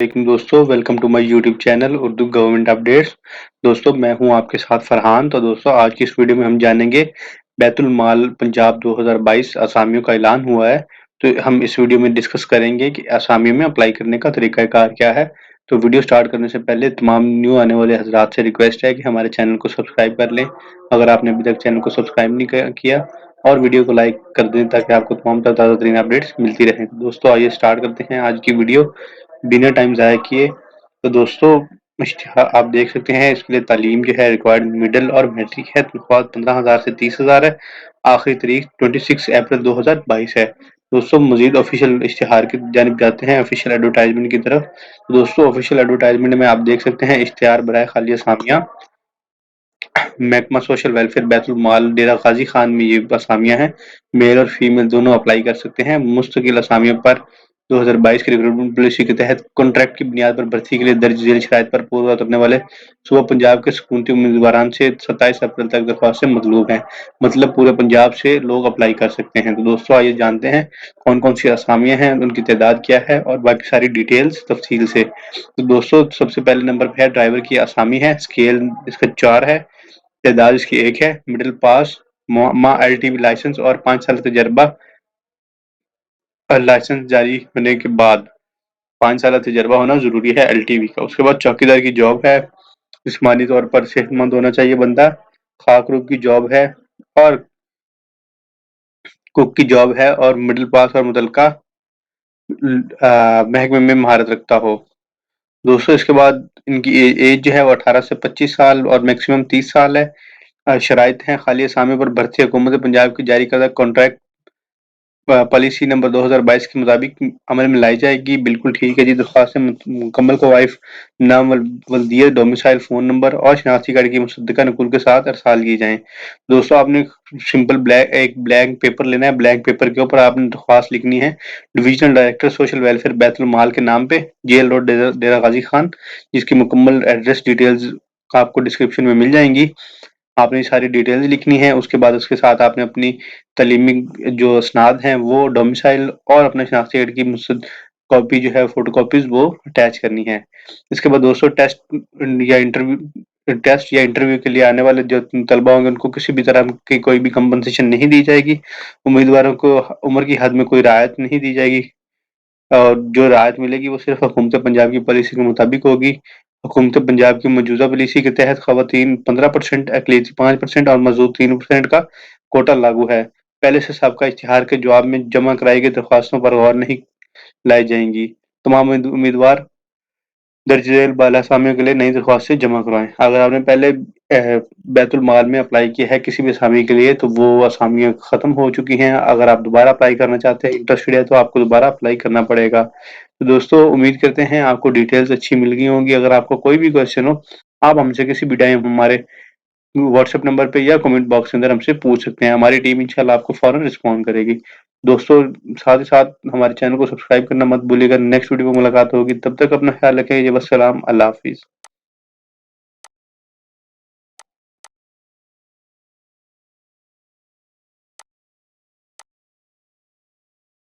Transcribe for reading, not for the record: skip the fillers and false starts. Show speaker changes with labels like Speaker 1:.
Speaker 1: लेकिन दोस्तों welcome to my YouTube channel Urdu government updates. दोस्तों मैं हूं आपके साथ फरहान। तो दोस्तों आज की इस वीडियो में हम जानेंगे बैतुल माल पंजाब 2022 असामियों का ऐलान हुआ है। तो हम इस वीडियो में डिस्कस करेंगे कि असामियों में अप्लाई करने का तरीकाकार क्या है। तो वीडियो स्टार्ट करने से पहले तमाम न्यू आने वाले हजरात से रिक्वेस्ट है कि हमारे चैनल को सब्सक्राइब कर लें अगर आपने अभी तक चैनल को सब्सक्राइब नहीं किया, और वीडियो को लाइक कर दें ताकि आपको तमाम ताज़ा तरीन अपडेट्स मिलती रहें। दोस्तों आइए स्टार्ट करते हैं आज की वीडियो बिना टाइम ज़ाया किए। तो दोस्तों आप देख सकते हैं इसके लिए तालीम जो है रिक्वायर्ड मिडिल और मैट्रिक है। तनख्वाह 15,000 से 30,000 है। आखिरी तारीख 26 अप्रैल 2022 है। दोस्तों मजीद ऑफिशियल इश्तिहार की जानिब जाते हैं, ऑफिशियल एडवर्टाइजमेंट की तरफ। तो दोस्तों ऑफिशियल एडवर्टाइजमेंट में आप देख सकते हैं इश्तिहार बराए खाली असामियाँ महकमा सोशल वेलफेयर बैतुल माल डेरा गाजी खान में ये असामियाँ हैं। मेल और फीमेल दोनों अप्लाई कर सकते हैं। मुस्तकिल असामियों पर 2022 की रिक्रूटमेंट पॉलिसी के तहत कॉन्ट्रैक्ट की बुनियाद पर भर्ती के लिए दर्ज झेल शराइत पर पूरा उतरने वाले सूबा पंजाब के सकूनती उम्मीदवारान से 27 अप्रैल तक दरख्वास्तें मतलूब हैं। मतलब पूरे पंजाब से लोग अप्लाई कर सकते हैं। तो दोस्तों आइए जानते हैं कौन कौन सी असामियाँ हैं, उनकी तादाद क्या है और बाकी सारी डिटेल्स तफसील से। तो दोस्तों सबसे पहले नंबर पर है ड्राइवर की असामी है। स्केल इसका 4 है। तादाद इसकी 1 है। मिडिल पास, एलटीवी लाइसेंस और 5 साल तजर्बा लाइसेंस जारी होने के बाद 5 साल तजर्बा होना जरूरी है एलटीवी का। उसके बाद चौकीदार की जॉब है। जिस्मानी तौर पर सेहतमंद होना चाहिए बंदा। खाकरूब की जॉब है और कुक की जॉब है और मिडिल पास और मुतलका महकमे में महारत रखता हो। दोस्तों इसके बाद इनकी एज जो है वो 18 से 25 साल और मैक्सिमम 30 साल है। शराइत हैं खाली असामी पर भर्ती हुकूमत पंजाब की जारी करदा कॉन्ट्रैक्ट पॉलिसी नंबर 2022 के मुताबिक अमल में लाई जाएगी। बिल्कुल ठीक है जी। दरख्वास्त मुकम्मल को वाइफ नाम वल्दियत डोमिसाइल फ़ोन नंबर और शनाख्ती कार्ड की मुसद्दका नकूल के साथ अरसाल की जाएँ। दोस्तों आपने सिंपल एक ब्लैंक पेपर लेना है। ब्लैंक पेपर के ऊपर आपने दरख्वास्त लिखनी है divisional director social welfare Baitul Maal के नाम पे, जेल रोड डेरा गाजी खान, जिसकी मुकम्मल एड्रेस डिटेल्स आपको डिस्क्रिप्शन में मिल जाएंगी। आपने सारी डिटेल्स लिखनी है। उसके बाद उसके साथ आपने अपनी तालीमी जो असनाद हैं वो डोमिसाइल और अपने शनाख्ती कार्ड की मुसद कॉपी जो है फोटोकॉपीज वो अटैच करनी है। इसके बाद दोस्तों टेस्ट या इंटरव्यू के लिए आने वाले जो तलबा होंगे उनको किसी भी तरह की कोई भी कंपनसेशन नहीं दी जाएगी। उम्मीदवारों को उम्र की हद में कोई रियायत नहीं दी जाएगी और जो राहत मिलेगी वो सिर्फ हुकूमत पंजाब की पॉलिसी के मुताबिक होगी। हुकूमत पंजाब की मौजूदा पॉलिसी के तहत खवातीन 15%, अकलियती 5% और मजदूर 3% का कोटा लागू है। पहले से सबका इश्तिहार के जवाब में जमा कराई गई दरख्वास्तों पर गौर नहीं लाई जाएंगी। तमाम उम्मीदवार दर्ज झेल बाला असामियों के लिए नई दरख्वास्तें जमा करवाएं। अगर आपने पहले बैतुल माल में अप्लाई किया है किसी भी असामी के लिए तो वो असामियाँ ख़त्म हो चुकी हैं। अगर आप दोबारा अप्लाई करना चाहते हैं, इंटरेस्टेड है, तो आपको दोबारा अप्लाई करना पड़ेगा। तो दोस्तों उम्मीद करते हैं आपको डिटेल्स अच्छी मिल गई होंगी। अगर आपको कोई भी क्वेश्चन हो आप हमसे किसी भी टाइम हमारे व्हाट्सएप नंबर पे या कमेंट बॉक्स के अंदर हमसे पूछ सकते हैं। हमारी टीम इंशाल्लाह आपको फ़ौरन रिस्पॉन्ड करेगी। दोस्तों साथ ही साथ हमारे चैनल को सब्सक्राइब करना मत भूलिएगा। नेक्स्ट वीडियो में मुलाकात होगी, तब तक अपना ख्याल रखें। जी वस्सलाम, अल्लाह हाफ़िज़।